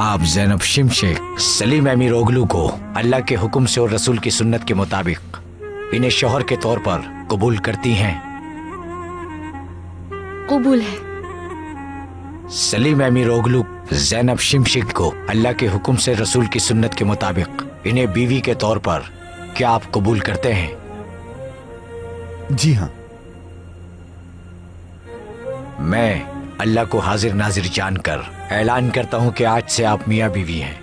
आप ज़ैनब शिमशेक सलीम अमीरोगलू को अल्लाह के हुक्म से और रसूल की सुन्नत के मुताबिक इन्हें शौहर के तौर पर कबूल करती हैं? कबूल है। सलीम अमीरोगलू ज़ैनब शिमशेक को अल्लाह के हुक्म से रसूल की सुन्नत के मुताबिक इन्हें बीवी के तौर पर क्या आप कबूल करते हैं? जी हाँ। मैं अल्लाह को हाजिर नाजिर जानकर ऐलान करता हूं कि आज से आप मियां बीवी हैं।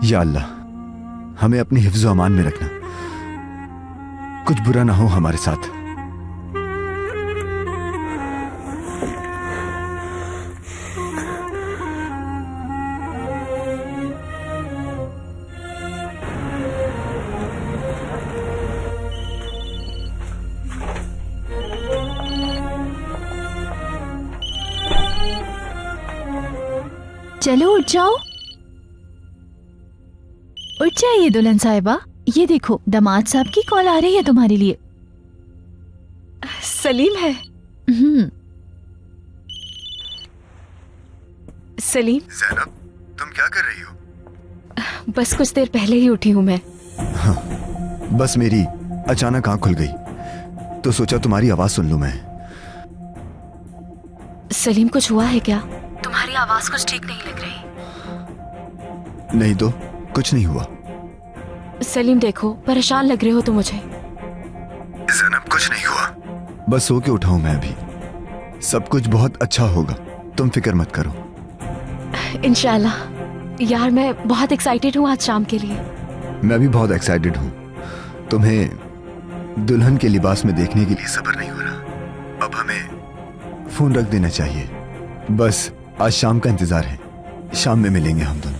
या अल्लाह, हमें अपनी हिफ्ज़ व अमान में रखना, कुछ बुरा ना हो हमारे साथ। चलो उठ जाओ, उठ जाइए दुल्हन साहिबा। ये देखो दामाद साहब की कॉल आ रही है तुम्हारे लिए। सलीम है। सलीम। ज़ैनब, तुम क्या कर रही हो? बस कुछ देर पहले ही उठी हूँ मैं। हाँ, बस मेरी अचानक आंख खुल गई तो सोचा तुम्हारी आवाज सुन लूं मैं। सलीम, कुछ हुआ है क्या? तुम्हारी आवाज कुछ ठीक नहीं लग रही। नहीं तो कुछ नहीं हुआ। सलीम देखो, परेशान लग रहे हो तो मुझे। ज़ैनब, कुछ नहीं हुआ, बस सो के उठा हूं मैं अभी। सब कुछ बहुत अच्छा होगा, तुम फिक्र मत करो। इंशाल्लाह। यार मैं बहुत एक्साइटेड हूँ आज शाम के लिए। मैं भी बहुत एक्साइटेड हूँ। तुम्हें दुल्हन के लिबास में देखने के लिए सब्र नहीं हो रहा। अब हमें फोन रख देना चाहिए। बस आज शाम का इंतजार है, शाम में मिलेंगे हम दोनों।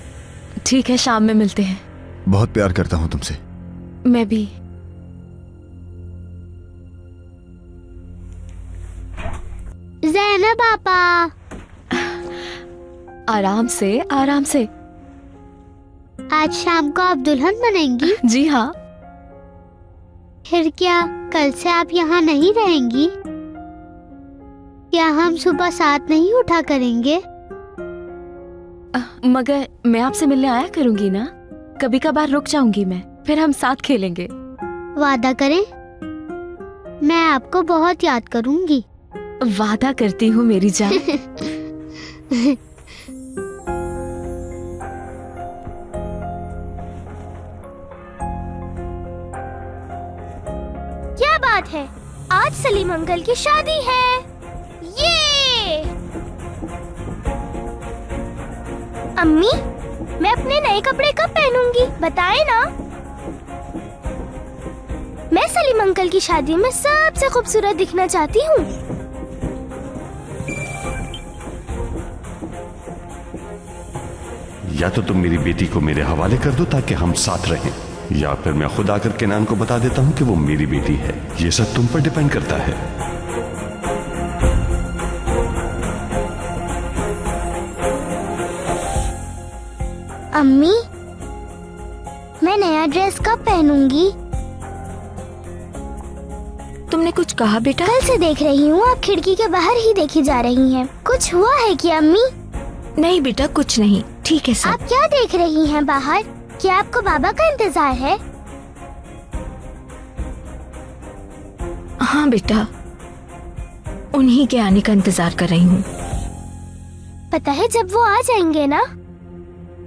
ठीक है, शाम में मिलते हैं। बहुत प्यार करता हूँ तुमसे। मैं भी। ज़ैनब पापा। आराम से, आराम से। आज शाम को आप दुल्हन बनेंगी? जी हाँ। फिर क्या कल से आप यहाँ नहीं रहेंगी? क्या हम सुबह साथ नहीं उठा करेंगे? मगर मैं आपसे मिलने आया करूंगी ना, कभी कभार रुक जाऊंगी मैं, फिर हम साथ खेलेंगे। वादा करें, मैं आपको बहुत याद करूंगी। वादा करती हूँ मेरी जान। क्या बात है, आज सलीम अंकल की शादी है। ये अम्मी, मैं अपने नए कपड़े कब पहनूंगी बताएं ना। मैं सलीम अंकल की शादी में सबसे खूबसूरत दिखना चाहती हूँ। या तो तुम मेरी बेटी को मेरे हवाले कर दो ताकि हम साथ रहें, या फिर मैं खुद आकर केनान को बता देता हूँ कि वो मेरी बेटी है। ये सब तुम पर डिपेंड करता है। अम्मी, मैं नया ड्रेस कब पहनूंगी? तुमने कुछ कहा बेटा? कल से देख रही हूँ आप खिड़की के बाहर ही देखी जा रही हैं। कुछ हुआ है क्या अम्मी? नहीं बेटा, कुछ नहीं, ठीक है सब। आप क्या देख रही हैं बाहर? क्या आपको बाबा का इंतजार है? हाँ बेटा, उन्हीं के आने का इंतजार कर रही हूँ। पता है जब वो आ जाएंगे ना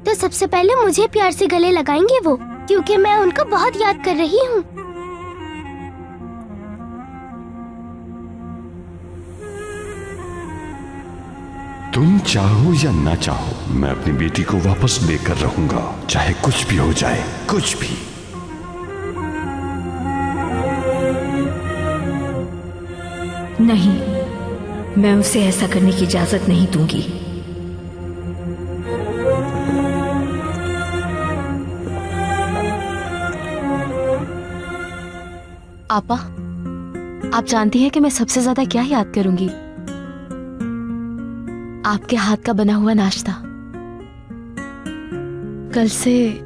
तो सबसे पहले मुझे प्यार से गले लगाएंगे वो, क्योंकि मैं उनको बहुत याद कर रही हूँ। तुम चाहो या ना चाहो, मैं अपनी बेटी को वापस लेकर रहूंगा, चाहे कुछ भी हो जाए, कुछ भी। नहीं, मैं उसे ऐसा करने की इजाजत नहीं दूंगी। आपा, आप जानती हैं कि मैं सबसे ज्यादा क्या याद करूंगी? आपके हाथ का बना हुआ नाश्ता। कल से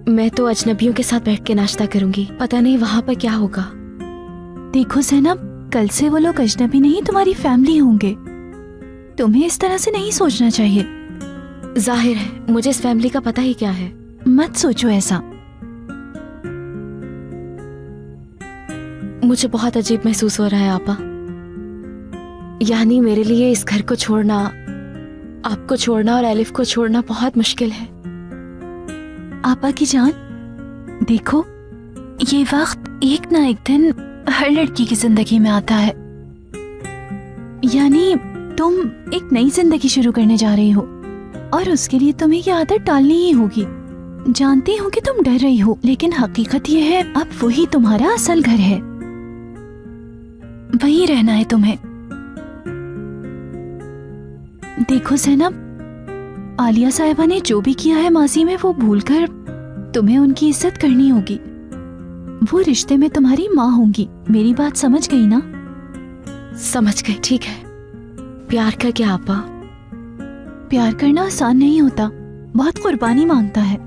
मैं तो अजनबियों के साथ बैठ के नाश्ता करूंगी, पता नहीं वहां पर क्या होगा। देखो ज़ैनब, कल से वो लोग अजनबी नहीं तुम्हारी फैमिली होंगे। तुम्हें इस तरह से नहीं सोचना चाहिए। जाहिर है मुझे इस फैमिली का पता ही क्या है। मत सोचो ऐसा। मुझे बहुत अजीब महसूस हो रहा है आपा। यानी मेरे लिए इस घर को छोड़ना, आपको छोड़ना और एलिफ को छोड़ना बहुत मुश्किल है। आपा की जान, देखो ये वक्त एक ना एक दिन हर लड़की की जिंदगी में आता है। यानी तुम एक नई जिंदगी शुरू करने जा रही हो और उसके लिए तुम्हें ये आदत टालनी ही होगी। जानती हूँ कि तुम डर रही हो, लेकिन हकीकत ये है अब वही तुम्हारा असल घर है, वही रहना है तुम्हें। देखो ज़ैनब, आलिया साहिबा ने जो भी किया है माजी में वो भूलकर तुम्हें उनकी इज्जत करनी होगी। वो रिश्ते में तुम्हारी माँ होंगी। मेरी बात समझ गई ना? समझ गई। ठीक है। प्यार का क्या आपा? प्यार करना आसान नहीं होता, बहुत कुर्बानी मांगता है।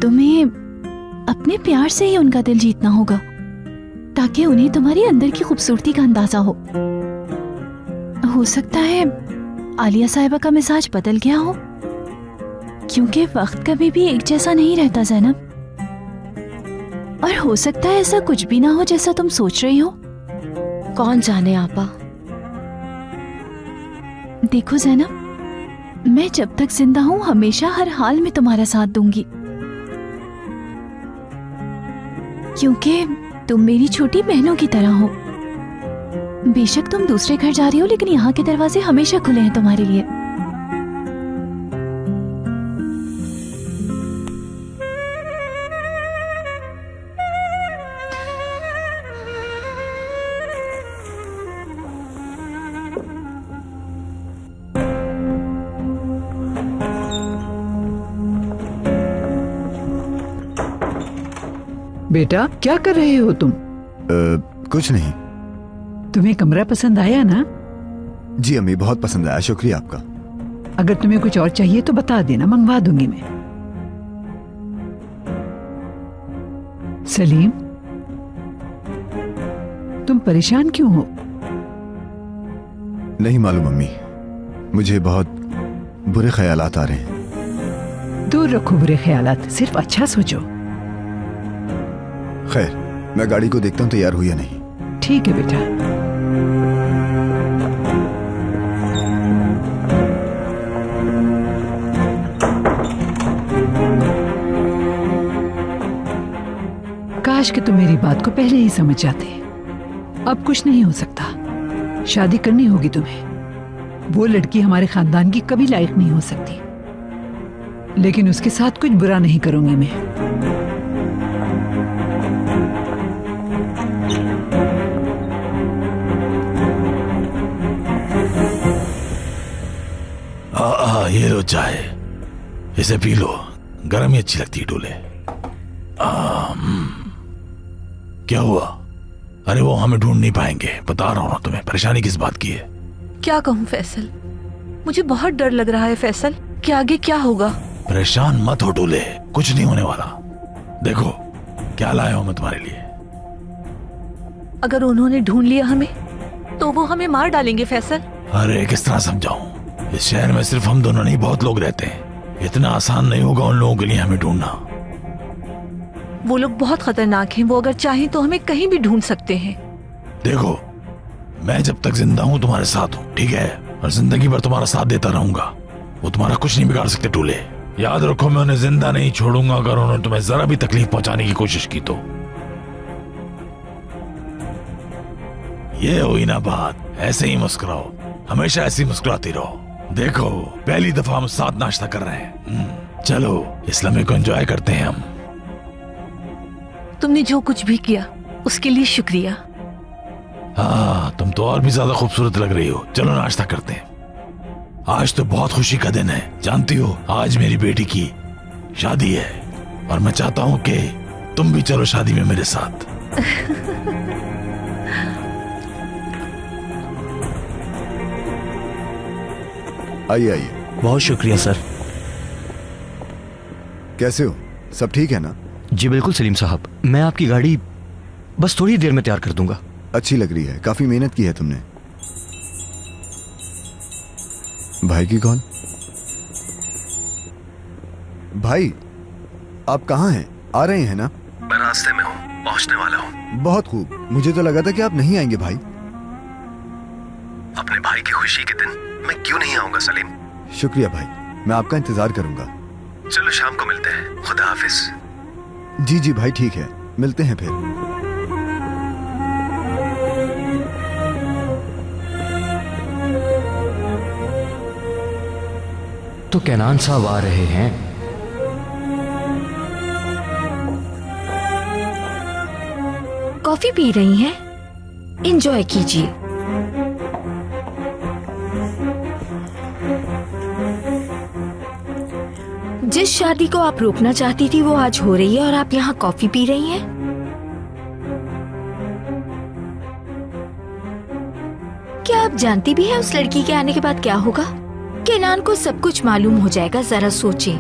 तुम्हें अपने प्यार से ही उनका दिल जीतना होगा ताकि उन्हें तुम्हारी अंदर की खूबसूरती का अंदाजा हो सकता है आलिया साहिबा का मिजाज बदल गया हो, क्योंकि वक्त कभी भी एक जैसा नहीं रहता ज़ैनब। और हो सकता है ऐसा कुछ भी ना हो जैसा तुम सोच रही हो। कौन जाने आपा। देखो ज़ैनब, मैं जब तक जिंदा हूँ हमेशा हर हाल में तुम्हारा साथ दूंगी, क्योंकि तुम मेरी छोटी बहनों की तरह हो। बेशक तुम दूसरे घर जा रही हो, लेकिन यहाँ के दरवाजे हमेशा खुले हैं तुम्हारे लिए। बेटा, क्या कर रहे हो तुम? कुछ नहीं। तुम्हें कमरा पसंद आया ना? जी अम्मी, बहुत पसंद आया, शुक्रिया आपका। अगर तुम्हें कुछ और चाहिए तो बता देना, मंगवा दूंगी मैं। सलीम, तुम परेशान क्यों हो? नहीं मालूम अम्मी, मुझे बहुत बुरे ख्यालात आ रहे हैं। दूर रखो बुरे ख्यालात, सिर्फ अच्छा सोचो। खैर, मैं गाड़ी को देखता हूँ तैयार हुई या नहीं। ठीक है बेटा। काश कि तुम मेरी बात को पहले ही समझ जाते। अब कुछ नहीं हो सकता। शादी करनी होगी तुम्हें। वो लड़की हमारे खानदान की कभी लायक नहीं हो सकती, लेकिन उसके साथ कुछ बुरा नहीं करूंगी मैं। ये लो चाय, इसे पी लो, गर्म ही अच्छी लगती है। डोले। क्या हुआ? अरे वो हमें ढूंढ नहीं पाएंगे, बता रहा हूं ना तुम्हें। परेशानी किस बात की है? क्या कहूँ फैसल, मुझे बहुत डर लग रहा है फैसल कि आगे क्या होगा। परेशान मत हो डोले, कुछ नहीं होने वाला। देखो क्या लाया हूं मैं तुम्हारे लिए। अगर उन्होंने ढूंढ लिया हमें तो वो हमें मार डालेंगे फैसल। अरे किस तरह समझाऊं? इस शहर में सिर्फ हम दोनों नहीं, बहुत लोग रहते हैं। इतना आसान नहीं होगा उन लोगों के लिए हमें ढूंढना। वो लोग बहुत खतरनाक हैं। वो अगर चाहें तो हमें कहीं भी ढूंढ सकते हैं। देखो, मैं जब तक जिंदा हूँ तुम्हारे साथ हूँ, ठीक है? और जिंदगी भर तुम्हारा साथ देता रहूंगा। वो तुम्हारा कुछ नहीं बिगाड़ सकते टूले। याद रखो, मैं उन्हें जिंदा नहीं छोड़ूंगा अगर उन्होंने तुम्हें जरा भी तकलीफ पहुंचाने की कोशिश की तो। ये हुई ना बात। ऐसे ही मुस्कुराओ, हमेशा ऐसे ही मुस्कुराती रहो। देखो, पहली दफा हम साथ नाश्ता कर रहे हैं। चलो इस लम्हे को एंजॉय करते हैं हम। तुमने जो कुछ भी किया उसके लिए शुक्रिया। हाँ, तुम तो और भी ज्यादा खूबसूरत लग रही हो। चलो नाश्ता करते हैं। आज तो बहुत खुशी का दिन है। जानती हो, आज मेरी बेटी की शादी है और मैं चाहता हूँ कि तुम भी चलो शादी में मेरे साथ। आइए आइए। बहुत शुक्रिया सर। कैसे हो? सब ठीक है ना? जी बिल्कुल सलीम साहब, मैं आपकी गाड़ी बस थोड़ी देर में तैयार कर दूंगा। अच्छी लग रही है, काफी मेहनत की है तुमने। भाई की कॉल। भाई, आप कहाँ हैं? आ रहे हैं ना? मैं रास्ते में हूँ, पहुँचने वाला हूँ। बहुत खूब। मुझे तो लगा था कि आप नहीं आएंगे भाई। अपने भाई की खुशी के दिन मैं क्यों नहीं आऊंगा सलीम? शुक्रिया भाई, मैं आपका इंतजार करूंगा। चलो शाम को मिलते हैं। खुदा हाफिज। जी जी भाई, ठीक है, मिलते हैं फिर। तो कैनान साहब आ रहे हैं। कॉफी पी रही हैं? एंजॉय कीजिए। जिस शादी को आप रोकना चाहती थी वो आज हो रही है और आप यहाँ कॉफी पी रही हैं। क्या आप जानती भी हैं उस लड़की के आने के बाद क्या होगा? केनान को सब कुछ मालूम हो जाएगा। जरा सोचें,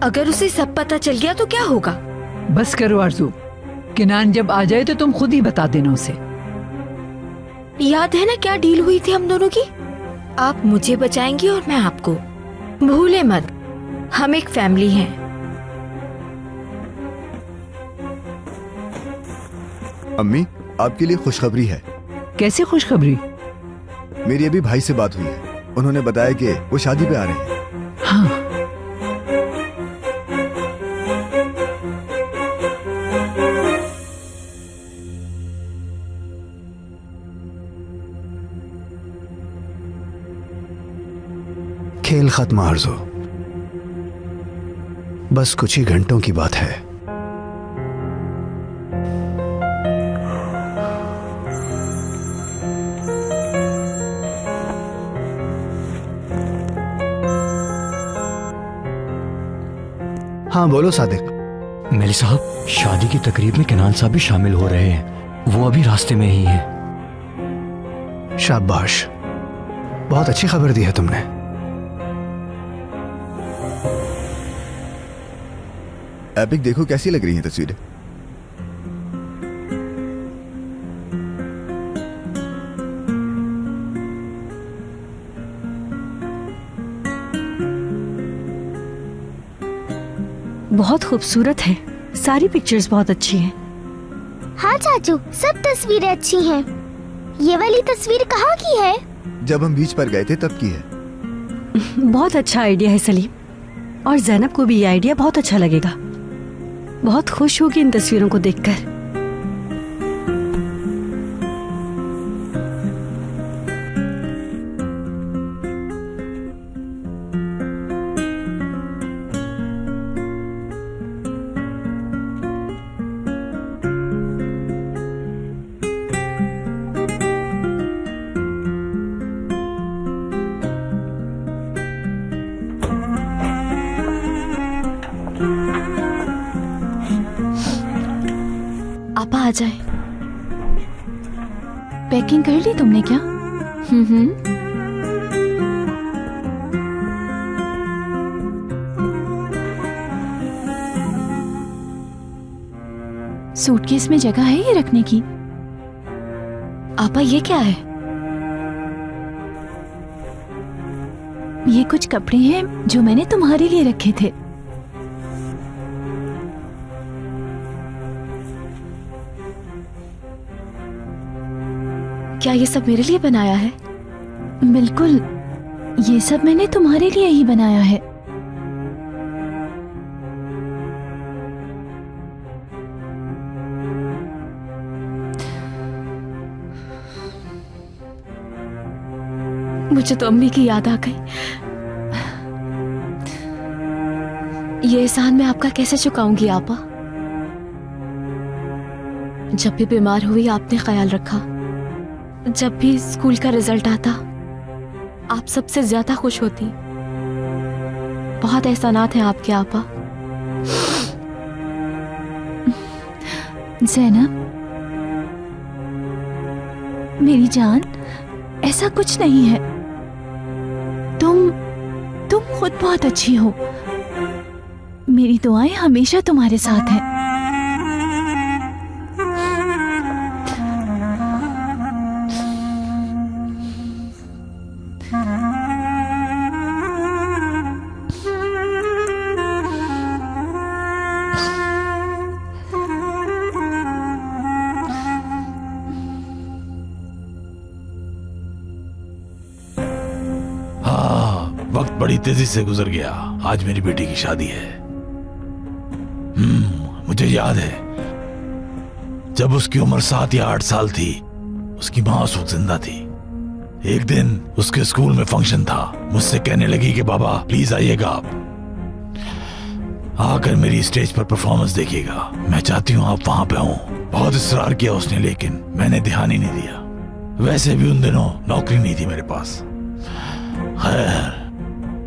अगर उसे सब पता चल गया तो क्या होगा? बस करो आरज़ू, केनान जब आ जाए तो तुम खुद ही बता देना उसे। याद है ना क्या डील हुई थी हम दोनों की? आप मुझे बचाएंगी और मैं आपको। भूले मत, हम एक फैमिली हैं। अम्मी, आपके लिए खुशखबरी है। कैसे खुशखबरी? मेरी अभी भाई से बात हुई है। उन्होंने बताया कि वो शादी पे आ रहे हैं। हाँ, खेल खत्म आरज़ू, बस कुछ ही घंटों की बात है। हाँ बोलो सादिक। मेली साहब, शादी की तकरीब में केनान साहब भी शामिल हो रहे हैं। वो अभी रास्ते में ही हैं। शाबाश, बहुत अच्छी खबर दी है तुमने। एपिक, देखो कैसी लग रही हैं तस्वीरें। बहुत खूबसूरत है। सारी पिक्चर्स बहुत अच्छी हैं। हाँ चाचू, सब तस्वीरें अच्छी हैं। ये वाली तस्वीर कहाँ की है? जब हम बीच पर गए थे तब की है। बहुत अच्छा आइडिया है सलीम, और जैनब को भी ये आइडिया बहुत अच्छा लगेगा। बहुत खुश होगी इन तस्वीरों को देखकर। आपा आ जाए। पैकिंग कर ली तुमने क्या? सूटकेस में जगह है ये रखने की? आपा ये क्या है? ये कुछ कपड़े हैं जो मैंने तुम्हारे लिए रखे थे। क्या ये सब मेरे लिए बनाया है? बिल्कुल, ये सब मैंने तुम्हारे लिए ही बनाया है। मुझे तो अम्मी की याद आ गई। ये एहसान मैं आपका कैसे चुकाऊंगी आपा? जब भी बीमार हुई आपने ख्याल रखा, जब भी स्कूल का रिजल्ट आता आप सबसे ज्यादा खुश होती। बहुत एहसानात हैं आपके आपा। ज़ैनब मेरी जान, ऐसा कुछ नहीं है। तुम खुद बहुत अच्छी हो। मेरी दुआएं हमेशा तुम्हारे साथ हैं। वक्त बड़ी तेजी से गुजर गया। आज मेरी बेटी की शादी है। मुझे याद है जब उसकी उम्र 7 या 8 साल थी, उसकी माँ उस वक्त जिंदा थी। एक दिन उसके स्कूल में फंक्शन था। मुझसे कहने लगी कि बाबा प्लीज आइएगा, आप आकर मेरी स्टेज पर परफॉर्मेंस देखिएगा। मैं चाहती हूँ आप वहां पे हों। बहुत इसरार किया उसने, लेकिन मैंने ध्यान ही नहीं दिया। वैसे भी उन दिनों नौकरी नहीं थी मेरे पास। खैर,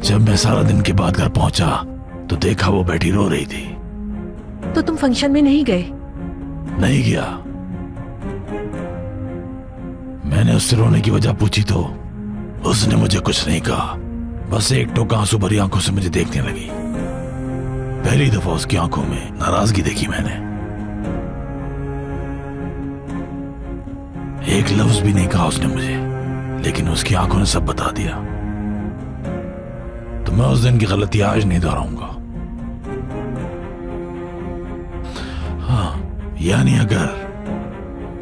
जब मैं सारा दिन के बाद घर पहुंचा तो देखा वो बैठी रो रही थी। तो तुम फंक्शन में नहीं गए? नहीं गया। मैंने उससे रोने की वजह पूछी तो उसने मुझे कुछ नहीं कहा। बस एक टोक आंसू भरी आंखों से मुझे देखने लगी। पहली दफा उसकी आंखों में नाराजगी देखी मैंने। एक लफ्ज भी नहीं कहा उसने मुझे, लेकिन उसकी आंखों ने सब बता दिया। तो मैं उस दिन की गलती आज नहीं दोहराऊंगा। हाँ, यानी अगर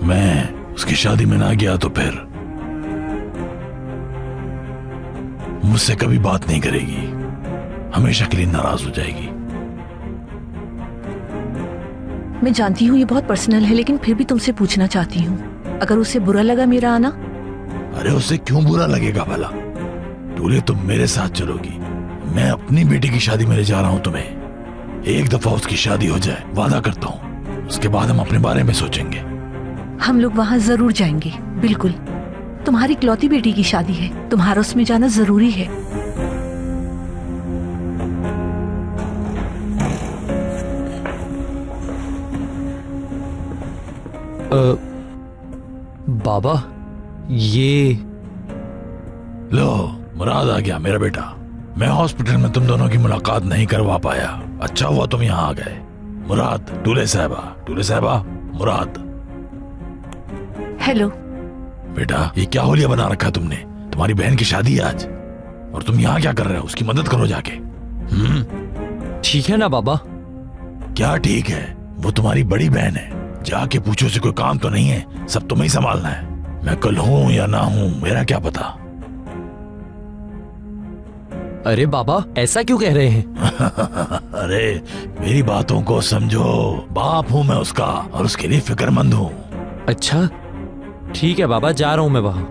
मैं उसकी शादी में ना गया तो फिर मुझसे कभी बात नहीं करेगी, हमेशा के लिए नाराज हो जाएगी। मैं जानती हूँ ये बहुत पर्सनल है, लेकिन फिर भी तुमसे पूछना चाहती हूँ, अगर उसे बुरा लगा मेरा आना? अरे उसे क्यों बुरा लगेगा भला? टूले तुम मेरे साथ चलोगी। मैं अपनी बेटी की शादी में ले जा रहा हूं तुम्हें। एक दफा उसकी शादी हो जाए, वादा करता हूं, उसके बाद हम अपने बारे में सोचेंगे। हम लोग वहां जरूर जाएंगे, बिल्कुल। तुम्हारी इकलौती बेटी की शादी है, तुम्हारा उसमें जाना जरूरी है। बाबा ये लो, मुराद आ गया मेरा बेटा। मैं हॉस्पिटल में तुम दोनों की मुलाकात नहीं करवा पाया। अच्छा हुआ तुम यहाँ आ गए। मुराद, टूले साहबा, मुराद। हेलो बेटा, ये क्या होलिया बना रखा तुमने? तुम्हारी बहन की शादी है आज और तुम यहाँ क्या कर रहे हो? उसकी मदद करो जाके। ठीक है ना बाबा? क्या ठीक है? वो तुम्हारी बड़ी बहन है। जाके पूछो उसे, कोई काम तो नहीं है, सब तुम्हें ही संभालना है। मैं कल हूं या ना हूं मेरा क्या पता। अरे बाबा ऐसा क्यों कह रहे हैं? अरे मेरी बातों को समझो। बाप हूं मैं उसका और उसके लिए फिक्रमंद हूं। अच्छा ठीक है बाबा, जा रहा हूं मैं वहां।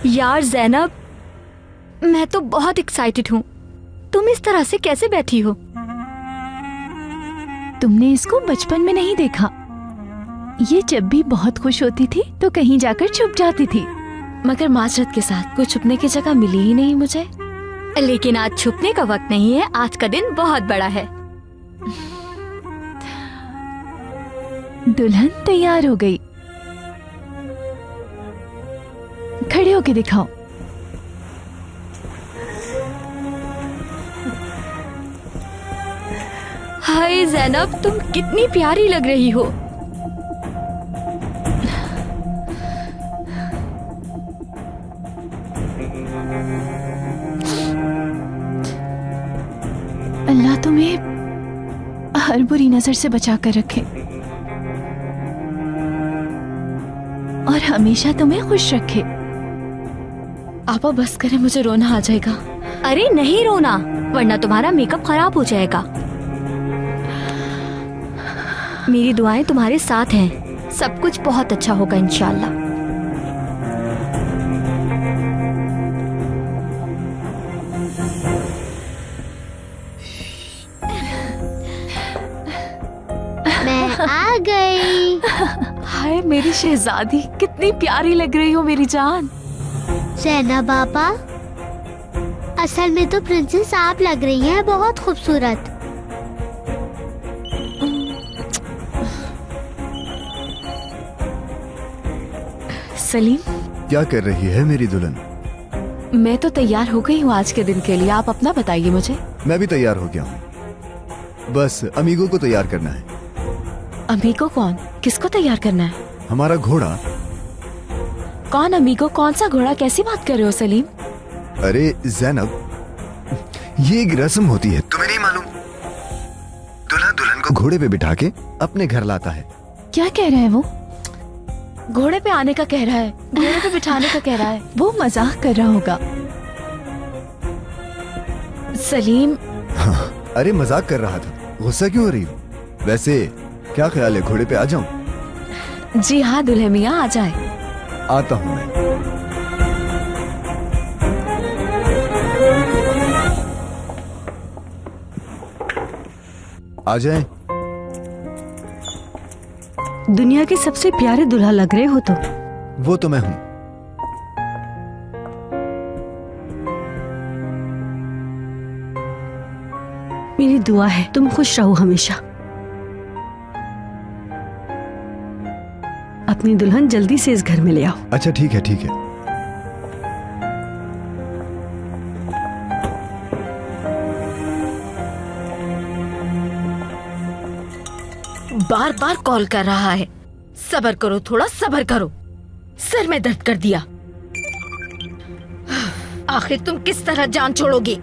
यार ज़ैनब, मैं तो बहुत एक्साइटेड हूँ। तुम इस तरह से कैसे बैठी हो? तुमने इसको बचपन में नहीं देखा? ये जब भी बहुत खुश होती थी तो कहीं जाकर छुप जाती थी। मगर माजरत के साथ कोई छुपने की जगह मिली ही नहीं मुझे। लेकिन आज छुपने का वक्त नहीं है, आज का दिन बहुत बड़ा है। दुल्हन तैयार हो गई, खड़े होके दिखाओ। हाय ज़ैनब, तुम कितनी प्यारी लग रही हो। हर बुरी नजर से बचा कर रखे और हमेशा तुम्हें खुश रखे। आपा बस करें, मुझे रोना आ जाएगा। अरे नहीं रोना, वरना तुम्हारा मेकअप खराब हो जाएगा। मेरी दुआएं तुम्हारे साथ हैं, सब कुछ बहुत अच्छा होगा इंशाल्लाह। मैं आ गई। हाय मेरी शहजादी, कितनी प्यारी लग रही हो मेरी जान। जैनब पापा, असल में तो प्रिंसेस आप लग रही हैं, बहुत खूबसूरत। सलीम, क्या कर रही है मेरी दुल्हन? मैं तो तैयार हो गई हूँ आज के दिन के लिए। आप अपना बताइए मुझे। मैं भी तैयार हो गया हूँ, बस अमीगो को तैयार करना है। अमीगो कौन? किसको तैयार करना है? हमारा घोड़ा। कौन अमीगो? कौन सा घोड़ा? कैसी बात कर रहे हो सलीम? अरे जैनब, ये एक रस्म होती है, तुम्हें नहीं मालूम? दूल्हा दुल्हन को घोड़े पे बिठा के अपने घर लाता है। क्या कह रहा है वो? घोड़े पे आने का कह रहा है, घोड़े पे बिठाने का कह रहा है। वो मजाक कर रहा होगा। सलीम, हाँ, अरे मजाक कर रहा था, गुस्सा क्यों हो रही हो? वैसे क्या ख्याल है, घोड़े पे आ जाऊं? जी हाँ दुल्हे मियाँ, आ जाए। आता हूं मैं। आ जाए। दुनिया के सबसे प्यारे दुल्हा लग रहे हो तो। वो तो मैं हूं। मेरी दुआ है तुम खुश रहो हमेशा। अपनी दुल्हन जल्दी से इस घर में ले आओ। अच्छा ठीक है, ठीक है। बार बार कॉल कर रहा है। सब्र करो, थोड़ा सब्र करो। सर में दर्द कर दिया। आखिर तुम किस तरह जान छोड़ोगे?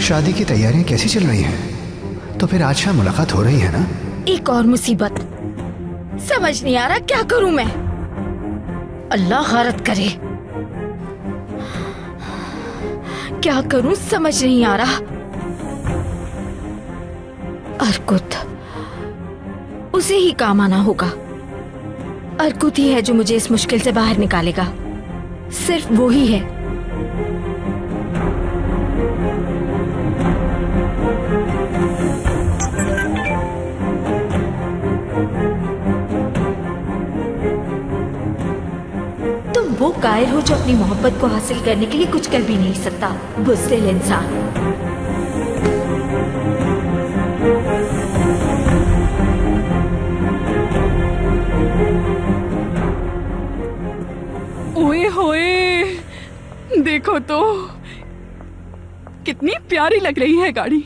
शादी की तैयारियां कैसी चल रही हैं? तो फिर आज शाम मुलाकात हो रही है ना? एक और मुसीबत। समझ नहीं आ रहा क्या करूं मैं। अल्लाह गैरत करे। क्या करूं समझ नहीं आ रहा। अर्कुत, उसे ही काम आना होगा। अर्कुत ही है जो मुझे इस मुश्किल से बाहर निकालेगा। सिर्फ वो ही है। तुम वो कायर हो जो अपनी मोहब्बत को हासिल करने के लिए कुछ कर भी नहीं सकता। बुज़दिल इंसान। ओए होए, देखो तो कितनी प्यारी लग रही है गाड़ी।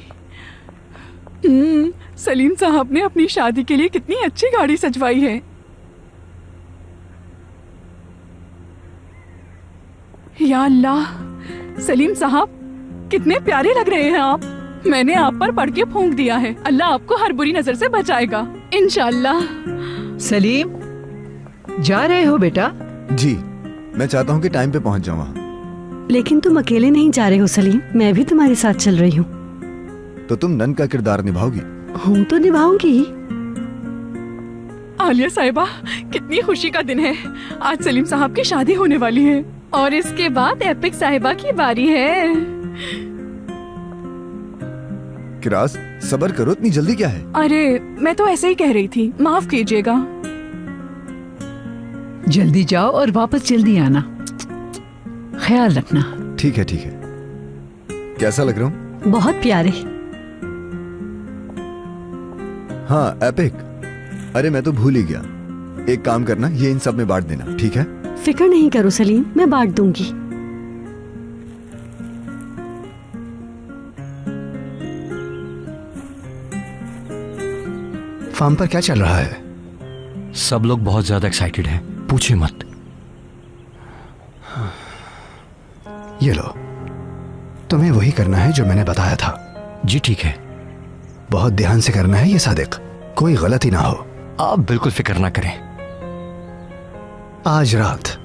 सलीम साहब ने अपनी शादी के लिए कितनी अच्छी गाड़ी सजवाई है। या अल्लाह, सलीम साहब कितने प्यारे लग रहे हैं आप। मैंने आप पर पढ़ के फूंक दिया है। अल्लाह आपको हर बुरी नजर से बचाएगा इंशाअल्लाह। सलीम, जा रहे हो बेटा? जी, मैं चाहता हूँ कि टाइम पे पहुँच जाऊँ वहाँ। लेकिन तुम अकेले नहीं जा रहे हो सलीम, मैं भी तुम्हारे साथ चल रही हूँ। तो तुम नन का किरदार निभाओगी? हूँ तो निभाऊंगी। आलिया साहिबा, कितनी खुशी का दिन है। आज सलीम साहब की शादी होने वाली है और इसके बाद एपिक साहिबा की बारी है। किरास, सब्र करो, इतनी जल्दी क्या है? अरे मैं तो ऐसे ही कह रही थी, माफ कीजिएगा। जल्दी जाओ और वापस जल्दी आना, ख्याल रखना। ठीक है, ठीक है। कैसा लग रहा हूँ? बहुत प्यारे। हाँ एपिक, अरे मैं तो भूल ही गया। एक काम करना, ये इन सब में बांट देना, ठीक है? फिक्र नहीं करो सलीम, मैं बांट दूंगी। फार्म पर क्या चल रहा है? सब लोग बहुत ज्यादा एक्साइटेड हैं, पूछे मत। ये लो, तुम्हें वही करना है जो मैंने बताया था। जी ठीक है। बहुत ध्यान से करना है ये सादिक, कोई गलती ना हो। आप बिल्कुल फिक्र ना करें। आज रात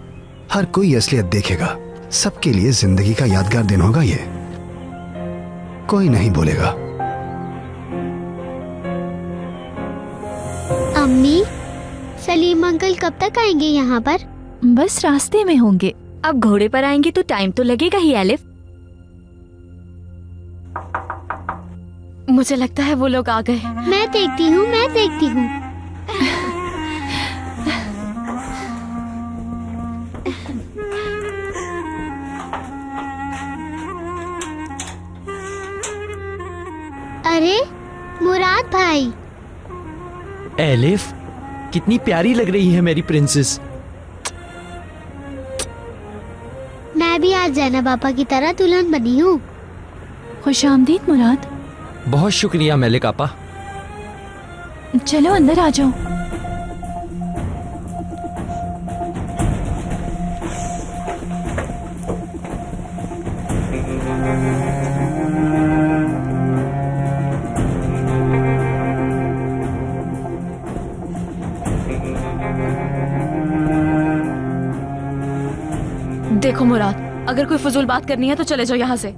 हर कोई असलियत देखेगा, सबके लिए जिंदगी का यादगार दिन होगा ये, कोई नहीं बोलेगा। अम्मी, सलीम अंकल कब तक आएंगे यहाँ पर? बस रास्ते में होंगे। अब घोड़े पर आएंगे तो टाइम तो लगेगा ही एलिफ। मुझे लगता है वो लोग आ गए। मैं देखती हूँ, मैं देखती हूँ। अरे मुराद भाई। एलिफ, कितनी प्यारी लग रही है मेरी प्रिंसेस। मैं भी आज जैनब पापा की तरह दुल्हन बनी हूँ। खुशामदीद मुराद। बहुत शुक्रिया मलिक आपा। चलो अंदर आ जाओ। देखो मुराद, अगर कोई फजूल बात करनी है तो चले जाओ यहाँ से।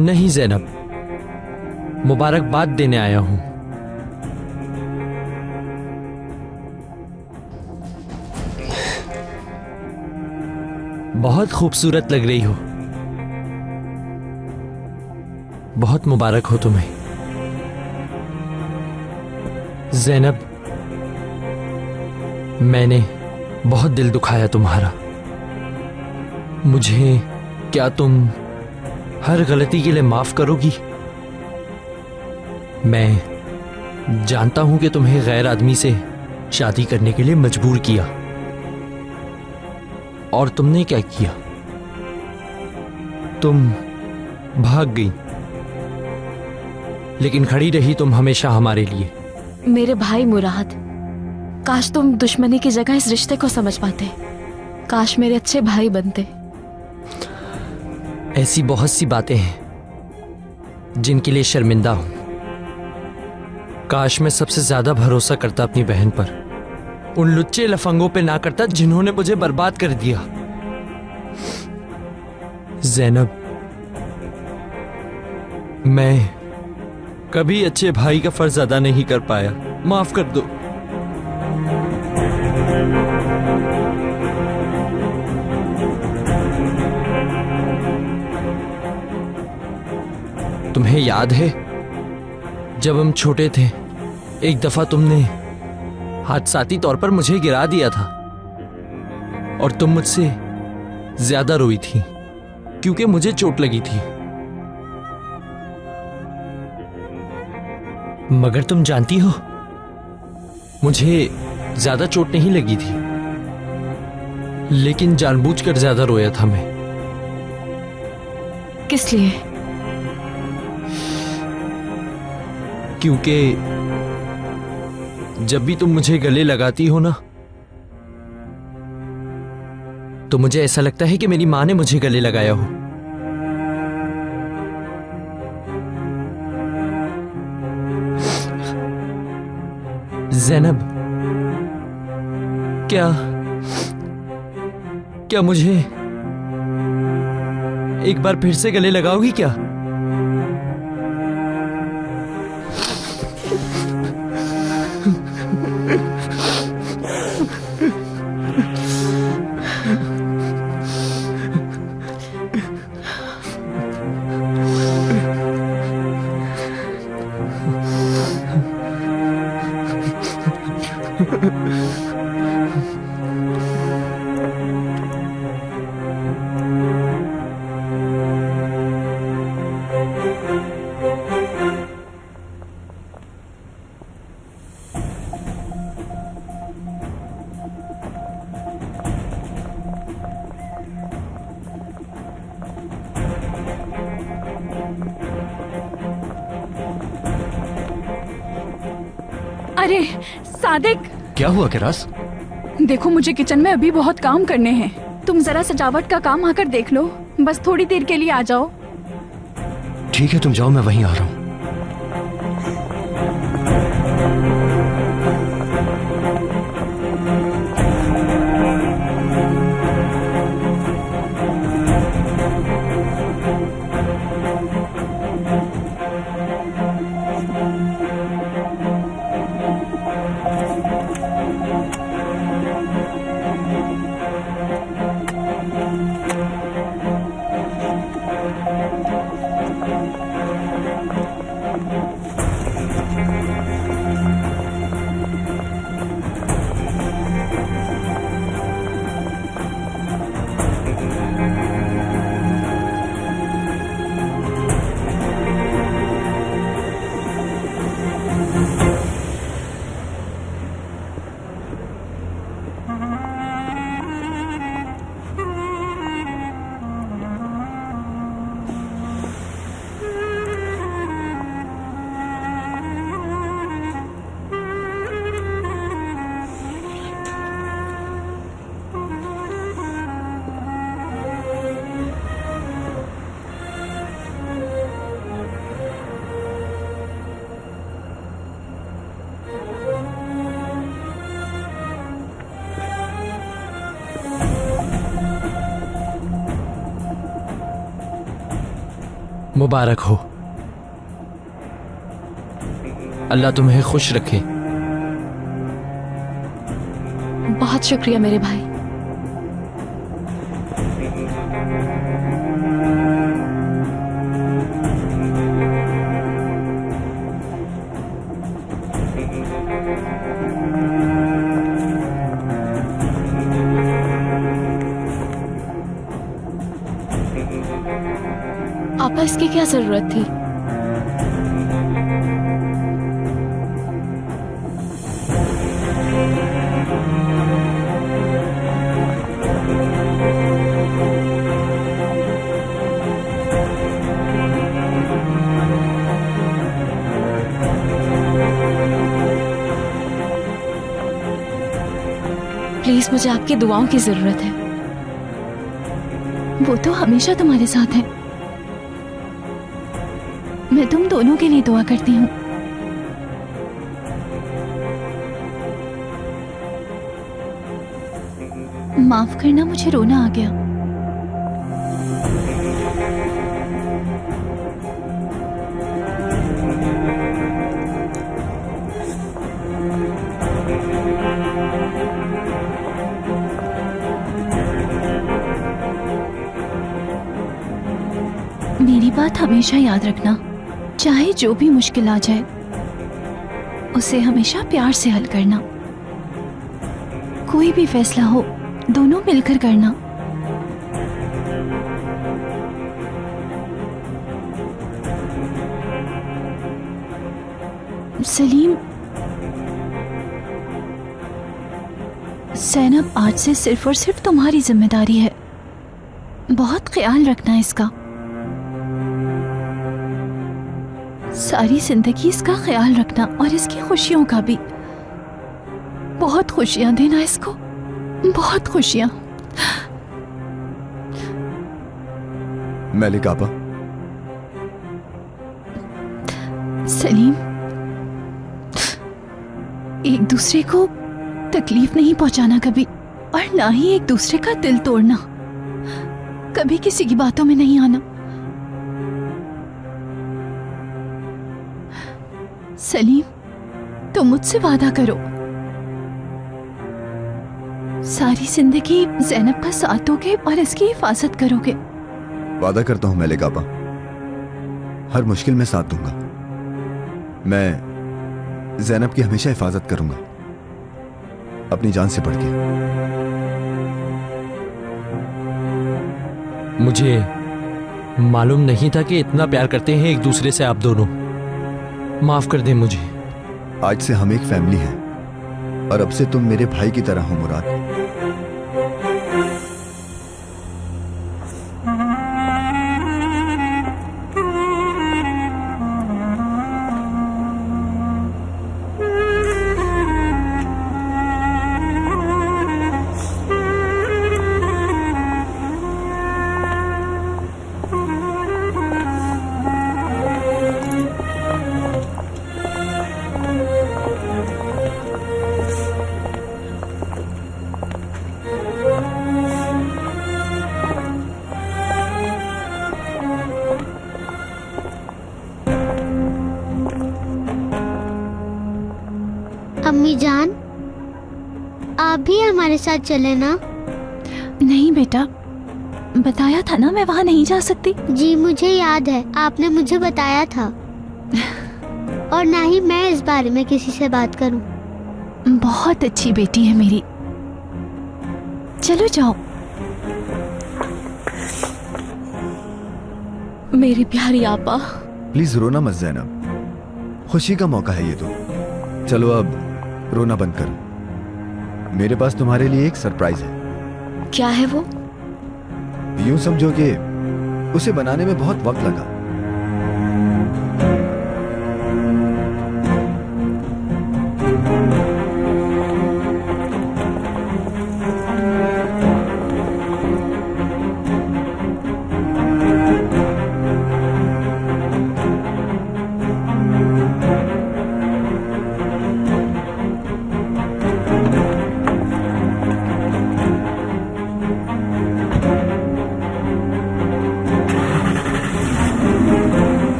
नहीं ज़ैनब, मुबारकबाद देने आया हूं। बहुत खूबसूरत लग रही हो। बहुत मुबारक हो तुम्हें ज़ैनब। मैंने बहुत दिल दुखाया तुम्हारा। मुझे क्या तुम हर गलती के लिए माफ करोगी? मैं जानता हूं कि तुम्हें गैर आदमी से शादी करने के लिए मजबूर किया, और तुमने क्या किया? तुम भाग गई, लेकिन खड़ी रही तुम हमेशा हमारे लिए। मेरे भाई मुराद, काश तुम दुश्मनी की जगह इस रिश्ते को समझ पाते। काश मेरे अच्छे भाई बनते। ऐसी बहुत सी बातें हैं जिनके लिए शर्मिंदा हूं। काश मैं सबसे ज्यादा भरोसा करता अपनी बहन पर, उन लुच्चे लफंगों पे ना करता जिन्होंने मुझे बर्बाद कर दिया। ज़ैनब, मैं कभी अच्छे भाई का फर्ज अदा नहीं कर पाया, माफ कर दो। तुम्हें याद है जब हम छोटे थे, एक दफा तुमने हादसाती तौर पर मुझे गिरा दिया था और तुम मुझसे ज्यादा रोई थी क्योंकि मुझे चोट लगी थी। मगर तुम जानती हो, मुझे ज्यादा चोट नहीं लगी थी, लेकिन जानबूझकर ज्यादा रोया था मैं। किस लिए? क्योंकि जब भी तुम मुझे गले लगाती हो ना, तो मुझे ऐसा लगता है कि मेरी मां ने मुझे गले लगाया हो। ज़ैनब, क्या मुझे एक बार फिर से गले लगाओगी क्या? अरे सादिक, क्या हुआ किरास? देखो मुझे किचन में अभी बहुत काम करने हैं। तुम जरा सजावट का काम आकर देख लो, बस थोड़ी देर के लिए आ जाओ। ठीक है, तुम जाओ, मैं वहीं आ रहा हूं। मुबारक हो। अल्लाह तुम्हें खुश रखे। बहुत शुक्रिया मेरे भाई। आपा, इसकी क्या जरूरत थी? प्लीज, मुझे आपकी दुआओं की जरूरत है। वो तो हमेशा तुम्हारे साथ है। मैं तुम दोनों के लिए दुआ करती हूँ। माफ करना, मुझे रोना आ गया। मेरी बात हमेशा याद रखना, चाहे जो भी मुश्किल आ जाए उसे हमेशा प्यार से हल करना। कोई भी फैसला हो, दोनों मिलकर करना। सलीम, ज़ैनब आज से सिर्फ और सिर्फ तुम्हारी जिम्मेदारी है। बहुत ख्याल रखना इसका, सारी जिंदगी इसका ख्याल रखना और इसकी खुशियों का भी। बहुत खुशियां देना इसको, बहुत खुशियां। मलिक आपा। सलीम, एक दूसरे को तकलीफ नहीं पहुंचाना कभी, और ना ही एक दूसरे का दिल तोड़ना। कभी किसी की बातों में नहीं आना। सलीम, तुम मुझसे वादा करो, सारी जिंदगी ज़ैनब का साथ दोगे और इसकी हिफाजत करोगे। वादा करता हूं मलिक आपा, हर मुश्किल में साथ दूंगा। मैं ज़ैनब की हमेशा हिफाजत करूंगा, अपनी जान से बढ़ के। मुझे मालूम नहीं था कि इतना प्यार करते हैं एक दूसरे से आप दोनों। माफ कर दें मुझे। आज से हम एक फैमिली हैं और अब से तुम मेरे भाई की तरह हो मुराद। अम्मी जान, आप भी हमारे साथ चले ना? नहीं बेटा, बताया था ना मैं वहां नहीं जा सकती। जी मुझे याद है, आपने मुझे बताया था। और ना ही मैं इस बारे में किसी से बात करूं। बहुत अच्छी बेटी है मेरी। चलो जाओ। मेरी प्यारी आपा। प्लीज रोना मत ज़ैनब, खुशी का मौका है ये तो। चलो अब रोना बंद करो। मेरे पास तुम्हारे लिए एक सरप्राइज है। क्या है वो? यूं समझो कि उसे बनाने में बहुत वक्त लगा।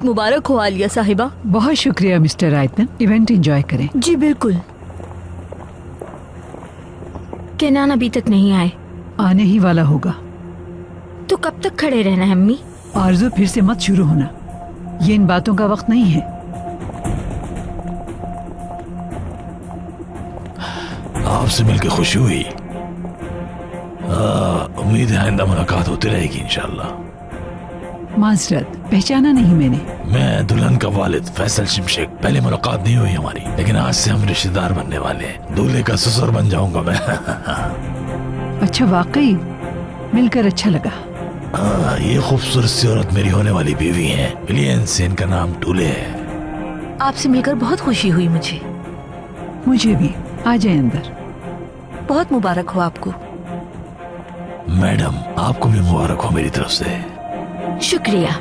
बहुत मुबारक हो आलिया साहिबा। बहुत शुक्रिया मिस्टर आयतन, इवेंट एंजॉय करें। जी बिल्कुल। केनान अभी तक नहीं आए? आने ही वाला होगा। तो कब तक खड़े रहना है अम्मी? आरज़ू फिर से मत शुरू होना, ये इन बातों का वक्त नहीं है। आपसे मिलकर खुशी हुई। उम्मीद है आइंदा मुलाकात होती रहेगी इंशाल्लाह। माजरत, पहचाना नहीं मैंने। मैं दुल्हन का वालिद फैसल शिमशेक। पहले मुलाकात नहीं हुई हमारी, लेकिन आज से हम रिश्तेदार बनने वाले हैं। दूल्हे का ससुर बन जाऊंगा मैं। अच्छा, वाकई मिलकर अच्छा लगा। ये खूबसूरत सी औरत मेरी होने वाली बीवी है। विलियन से इनका नाम टूले है। आपसे मिलकर बहुत खुशी हुई मुझे। मुझे भी। आ जाए अंदर। बहुत मुबारक हो आपको। मैडम, आपको भी मुबारक हो मेरी तरफ से। शुक्रिया।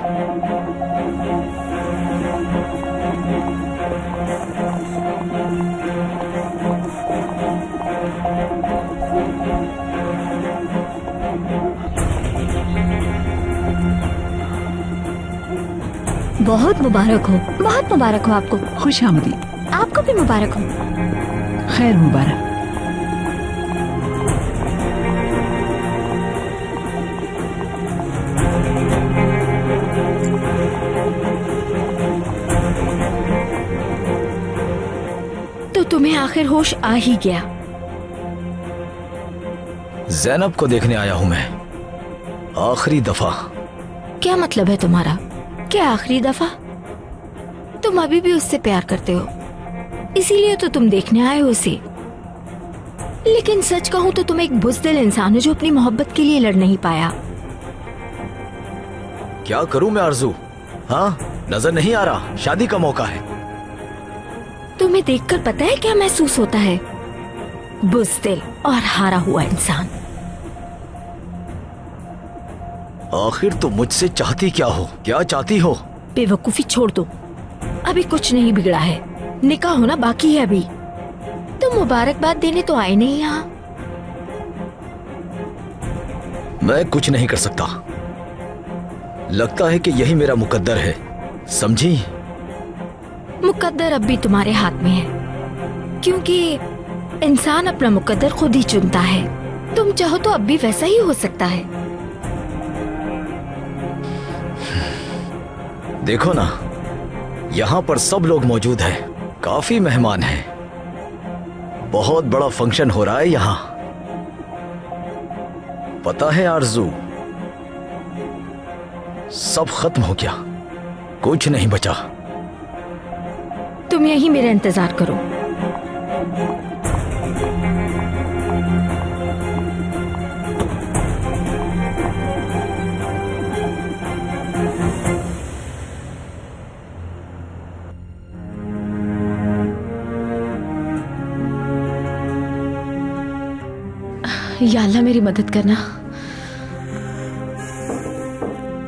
बहुत मुबारक हो, बहुत मुबारक हो आपको। खुश आमदी। आपको भी मुबारक हो। खैर मुबारक। तो तुम्हें आखिर होश आ ही गया। जैनब को देखने आया हूं मैं, आखिरी दफा। क्या मतलब है तुम्हारा? क्या आखिरी दफा? तुम अभी भी उससे प्यार करते हो, इसीलिए तो तुम देखने आए हो उसे। लेकिन सच कहूं तो तुम एक बुज़दिल इंसान हो जो अपनी मोहब्बत के लिए लड़ नहीं पाया। क्या करूं मैं आरज़ू? हाँ, नजर नहीं आ रहा, शादी का मौका है। तुम्हें देखकर पता है क्या महसूस होता है? बुज़दिल और हारा हुआ इंसान। आखिर तुम मुझसे चाहती क्या हो? क्या चाहती हो? बेवकूफी छोड़ दो, अभी कुछ नहीं बिगड़ा है। निकाह होना बाकी है अभी। तुम मुबारकबाद देने तो आए नहीं यहाँ। मैं कुछ नहीं कर सकता। लगता है कि यही मेरा मुकद्दर है, समझी? मुकद्दर अब भी तुम्हारे हाथ में है, क्योंकि इंसान अपना मुकद्दर खुद ही चुनता है। तुम चाहो तो अब भी वैसा ही हो सकता है। देखो ना, यहाँ पर सब लोग मौजूद हैं, काफी मेहमान हैं। बहुत बड़ा फंक्शन हो रहा है यहाँ। पता है आरज़ू, सब खत्म हो गया, कुछ नहीं बचा। तुम यही मेरा इंतजार करो। या अल्लाह मेरी मदद करना।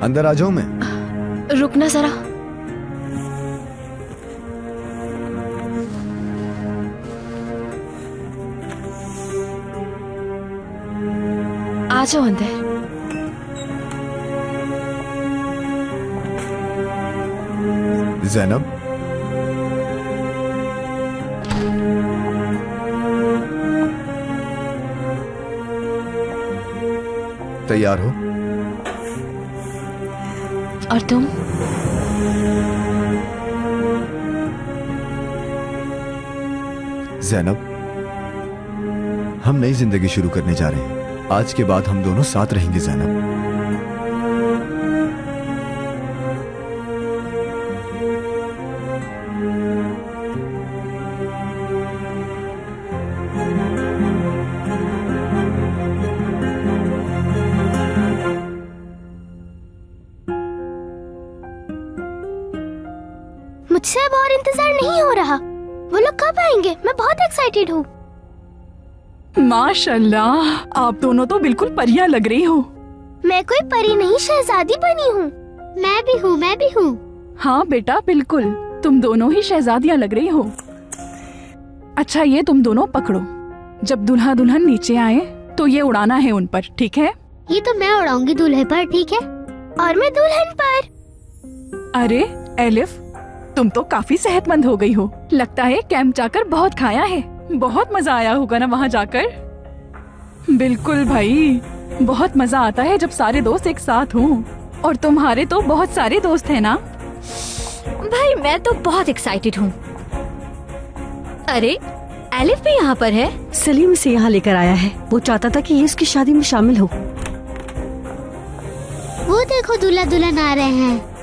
अंदर आ जाऊं मैं? रुकना जरा। आ जाओ अंदर। ज़ैनब, तैयार हो? और तुम? ज़ैनब, हम नई जिंदगी शुरू करने जा रहे हैं। आज के बाद हम दोनों साथ रहेंगे ज़ैनब। मुझसे अब और इंतजार नहीं हो रहा। वो लोग कब आएंगे? मैं बहुत एक्साइटेड हूँ। माशाल्लाह, आप दोनों तो बिल्कुल परियां लग रही हो। मैं कोई परी नहीं, शहजादी बनी हूँ। मैं भी हूँ, मैं भी हूँ। हाँ बेटा, बिल्कुल तुम दोनों ही शहजादियां लग रही हो। अच्छा, ये तुम दोनों पकड़ो। जब दूल्हा दुल्हन नीचे आए तो ये उड़ाना है उन पर, ठीक है? ये तो मैं उड़ाऊंगी दूल्हे पर, ठीक है? और मैं दुल्हन पर। अरे एलिफ, तुम तो काफी सेहतमंद हो गई हो। लगता है कैंप जाकर बहुत खाया है। बहुत मजा आया होगा ना वहाँ जाकर? बिल्कुल भाई, बहुत मजा आता है जब सारे दोस्त एक साथ हों। और तुम्हारे तो बहुत सारे दोस्त हैं ना? भाई मैं तो बहुत एक्साइटेड हूँ। अरे एलिफ भी यहाँ पर है? सलीम इसे यहाँ लेकर आया है। वो चाहता था कि ये इसकी शादी में शामिल हो। वो देखो दूल्हा दुल्हन आ रहे हैं।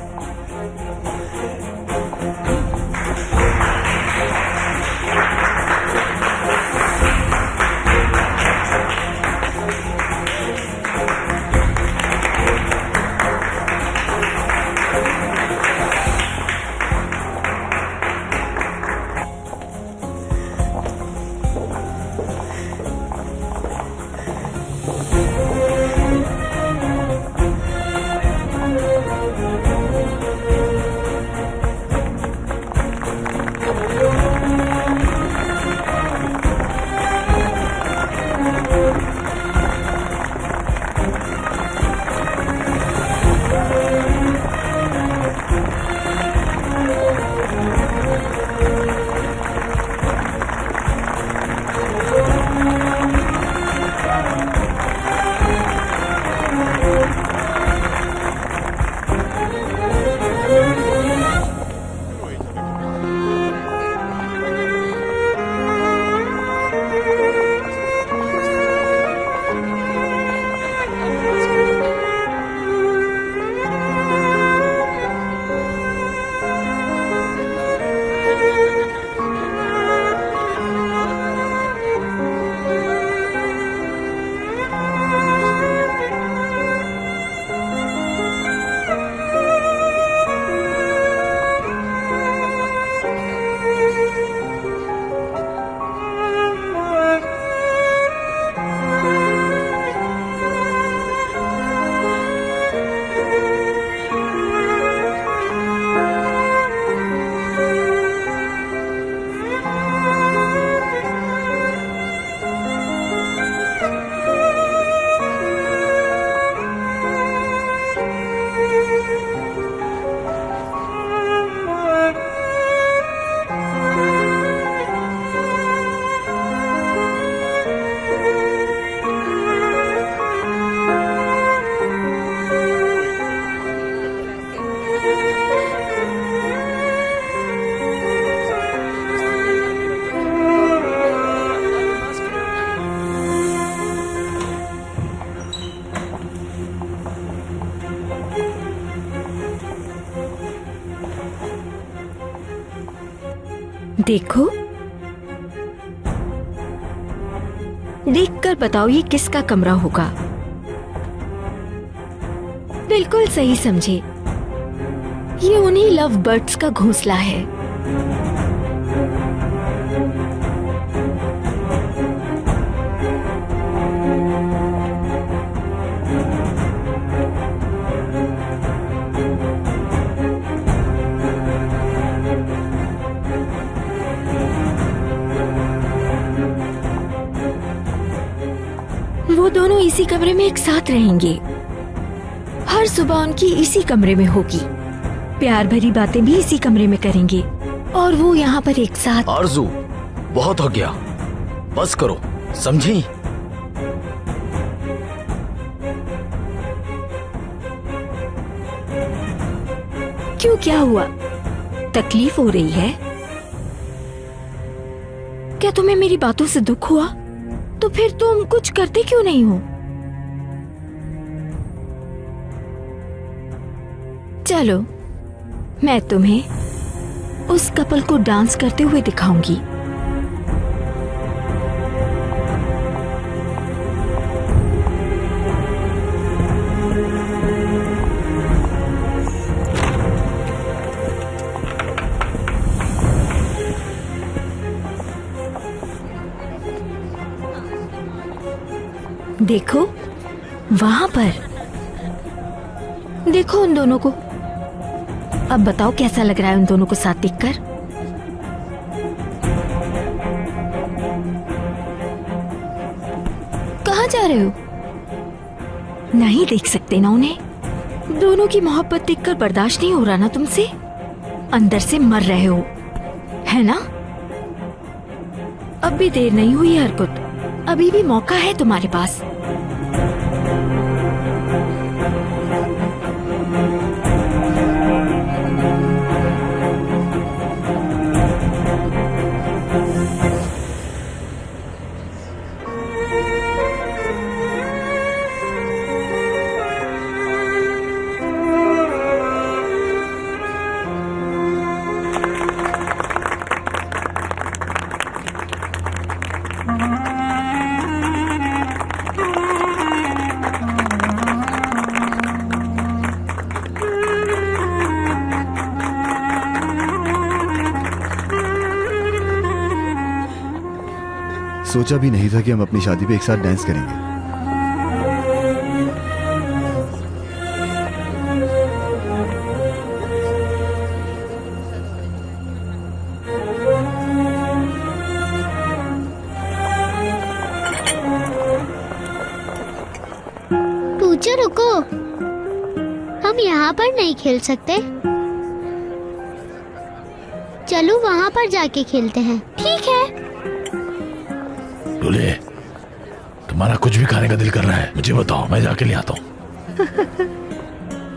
देखो, देखकर बताओ ये किसका कमरा होगा? बिल्कुल सही समझे, ये उन्हीं लव बर्ड्स का घोंसला है। वो दोनों इसी कमरे में एक साथ रहेंगे। हर सुबह उनकी इसी कमरे में होगी। प्यार भरी बातें भी इसी कमरे में करेंगे और वो यहाँ पर एक साथ। आरजू, बहुत हो गया, बस करो, समझी? क्यों, क्या हुआ? तकलीफ हो रही है क्या तुम्हें? मेरी बातों से दुख हुआ? तो फिर तुम कुछ करते क्यों नहीं हो? चलो, मैं तुम्हें उस कपल को डांस करते हुए दिखाऊंगी। देखो, वहां पर देखो उन दोनों को। अब बताओ कैसा लग रहा है उन दोनों को साथ देखकर? कहाँ जा रहे हो? नहीं देख सकते ना उन्हें? दोनों की मोहब्बत देखकर बर्दाश्त नहीं हो रहा ना तुमसे? अंदर से मर रहे हो, है ना? अब भी देर नहीं हुई हरकत, अभी भी मौका है तुम्हारे पास। सोचा भी नहीं था कि हम अपनी शादी पे एक साथ डांस करेंगे। पूछो, रुको, हम यहाँ पर नहीं खेल सकते। चलो वहाँ पर जाके खेलते हैं। ठीक है। दूल्हे, तुम्हारा कुछ भी खाने का दिल कर रहा है, मुझे बताओ, मैं जाके ले आता हूँ।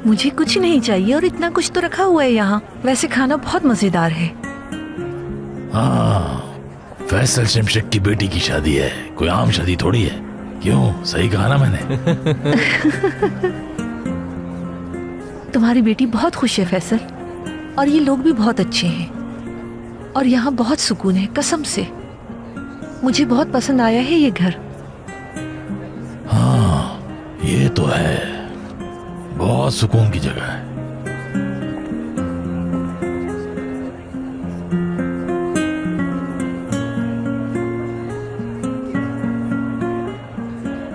मुझे कुछ नहीं चाहिए और इतना कुछ तो रखा हुआ है यहाँ। वैसे खाना बहुत मजेदार है। हाँ, फैसल शिमशिक की बेटी की शादी है, कोई आम शादी थोड़ी है। क्यों, सही कहा ना मैंने? तुम्हारी बेटी बहुत खुश है फैसल, और ये लोग भी बहुत अच्छे हैं, और यहाँ बहुत सुकून है, कसम से मुझे बहुत पसंद आया है ये घर। हाँ, ये तो है, बहुत सुकून की जगह है।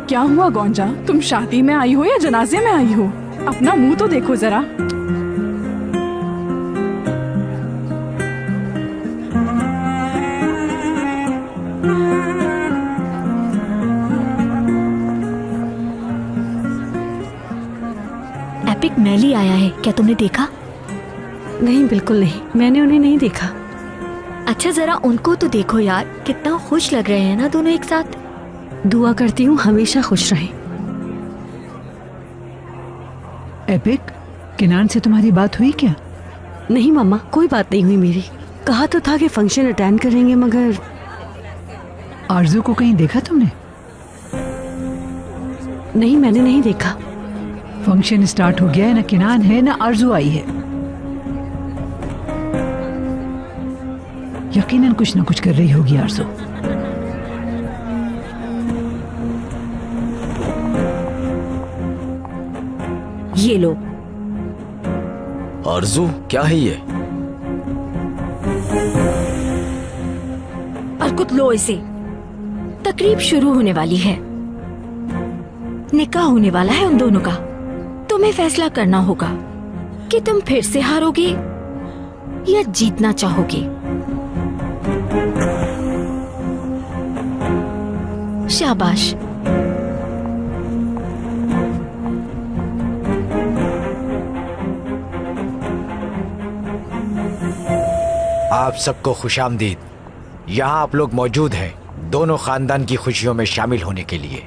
क्या हुआ गोंजा, तुम शादी में आई हो या जनाजे में आई हो? अपना मुंह तो देखो जरा। एपिक मैली आया है, क्या तुमने देखा? नहीं, बिल्कुल नहीं, मैंने उन्हें नहीं देखा। अच्छा, जरा उनको तो देखो यार, कितना खुश लग रहे हैं ना दोनों एक साथ। दुआ करती हूँ हमेशा खुश रहें। एपिक, किनान से तुम्हारी बात हुई क्या? नहीं मम्मा, कोई बात नहीं हुई मेरी। कहा तो था कि फंक्शन अटेंड करेंगे, मगर आरजू को कहीं देखा तुमने? नहीं, मैंने नहीं देखा। फंक्शन स्टार्ट हो गया है, ना किनान है ना आरजू आई है। यकीनन कुछ ना कुछ कर रही होगी आरजू। ये लो। आरजू, क्या है ये? और कुछ लो इसे। तकरीब शुरू होने वाली है, निकाह होने वाला है उन दोनों का। तुम्हें फैसला करना होगा कि तुम फिर से हारोगे या जीतना चाहोगे। शाबाश। आप सबको खुशामदीद। यहाँ आप लोग मौजूद हैं दोनों खानदान की खुशियों में शामिल होने के लिए।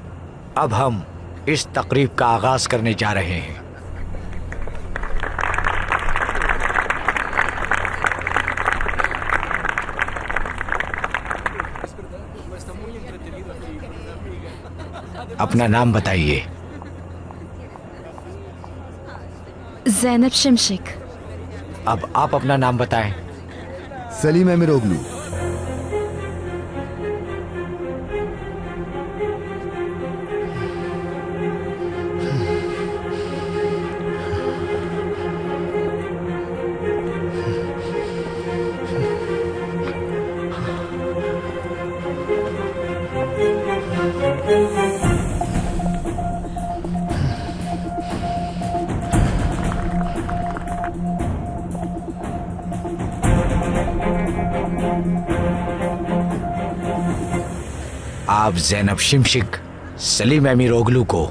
अब हम इस तकरीब का आगाज करने जा रहे हैं। अपना नाम बताइए। ज़ैनब शिमशिक। अब आप अपना नाम बताएं। सलीम अमीरोगलू। आप ज़ैनब शिमशिक सलीम अमीरोगलू को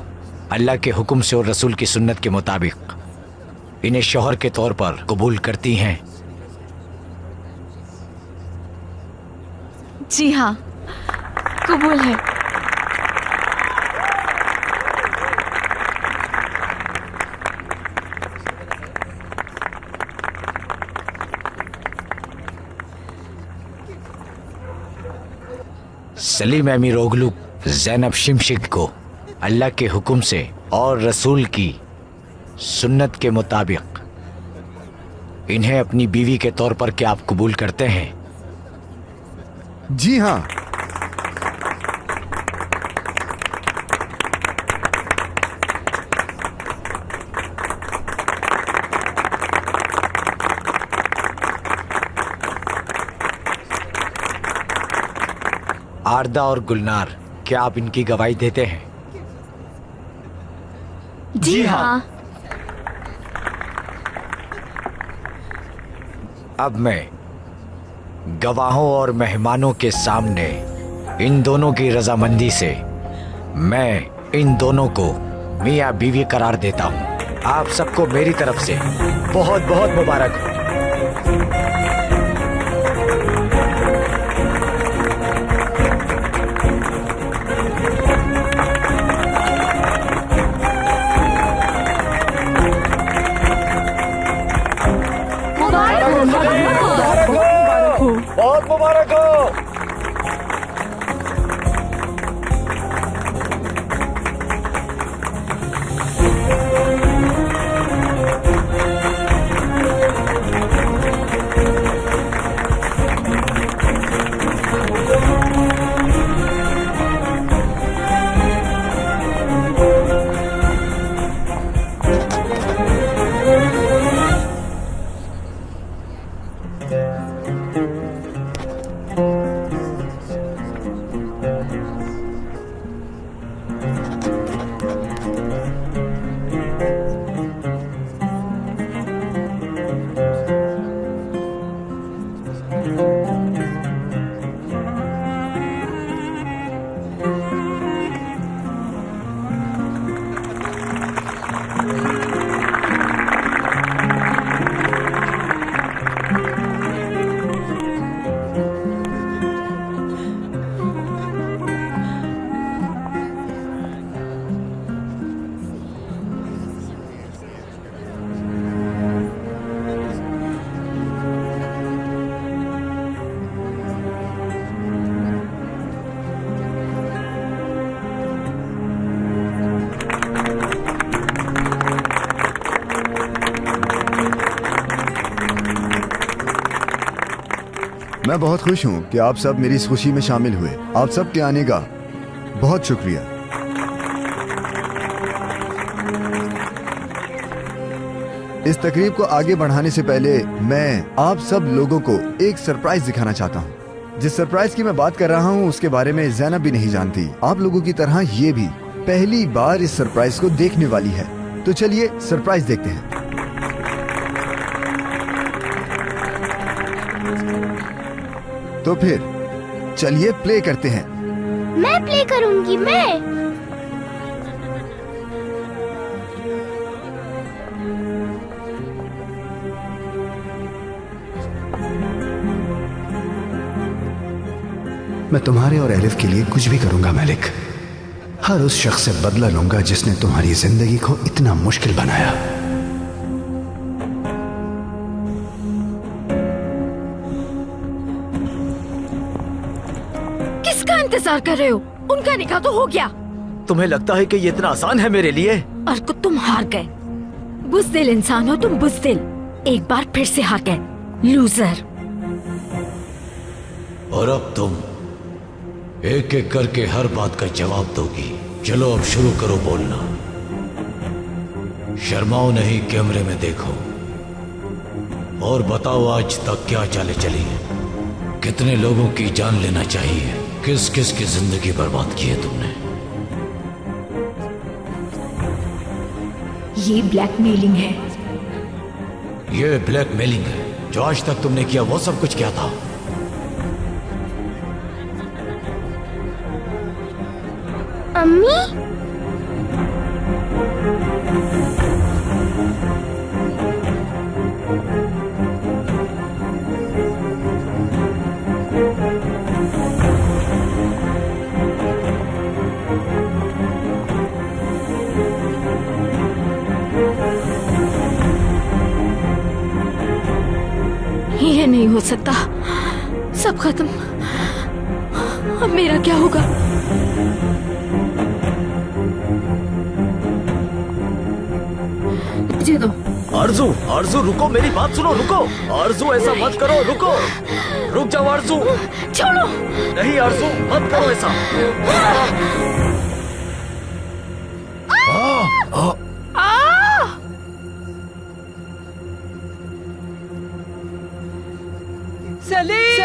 अल्लाह के हुक्म से और रसूल की सुन्नत के मुताबिक इन्हें शौहर के तौर पर कबूल करती हैं जी हाँ, कबूल है। सलीम अमीरोगलू ज़ैनब शिमशिक को अल्लाह के हुक्म से और रसूल की सुन्नत के मुताबिक इन्हें अपनी बीवी के तौर पर क्या आप कबूल करते हैं? जी हाँ। आरदा और गुलनार, क्या आप इनकी गवाही देते हैं? जी हाँ। अब मैं गवाहों और मेहमानों के सामने इन दोनों की रजामंदी से मैं इन दोनों को मियाँ बीवी करार देता हूँ। आप सबको मेरी तरफ से बहुत बहुत मुबारक हो। बहुत मुबारक हो। मैं बहुत खुश हूँ कि आप सब मेरी इस खुशी में शामिल हुए। आप सब के आने का बहुत शुक्रिया। इस तकरीब को आगे बढ़ाने से पहले मैं आप सब लोगों को एक सरप्राइज दिखाना चाहता हूँ। जिस सरप्राइज की मैं बात कर रहा हूँ उसके बारे में ज़ैनब भी नहीं जानती। आप लोगों की तरह ये भी पहली बार इस सरप्राइज को देखने वाली है। तो चलिए सरप्राइज देखते हैं। तो फिर चलिए प्ले करते हैं। मैं प्ले करूंगी। मैं तुम्हारे और एलिफ के लिए कुछ भी करूंगा मालिक। हर उस शख्स से बदला लूंगा जिसने तुम्हारी जिंदगी को इतना मुश्किल बनाया। इंतजार कर रहे हो? उनका निकाह तो हो गया। तुम्हें लगता है कि ये इतना आसान है मेरे लिए? और तुम हार गए। बुज़दिल इंसान हो तुम, बुज़दिल। एक बार फिर से हार गए, लूजर। और अब तुम एक एक करके हर बात का जवाब दोगी। चलो अब शुरू करो बोलना। शर्माओ नहीं, कैमरे में देखो और बताओ आज तक क्या चाले चली है। कितने लोगों की जान लेना चाहिए, किस किस की जिंदगी बर्बाद की है तुमने। ये ब्लैकमेलिंग है। ये ब्लैकमेलिंग है। जो आज तक तुमने किया वो सब कुछ क्या था? अम्मी, सकता। सब खत्म। अब मेरा क्या होगा? मुझे दो। आरजू, आरजू रुको, मेरी बात सुनो, रुको। आरजू ऐसा मत करो, रुको, रुक जाओ आरजू। छोड़ो। नहीं आरजू, मत करो ऐसा। सलीम!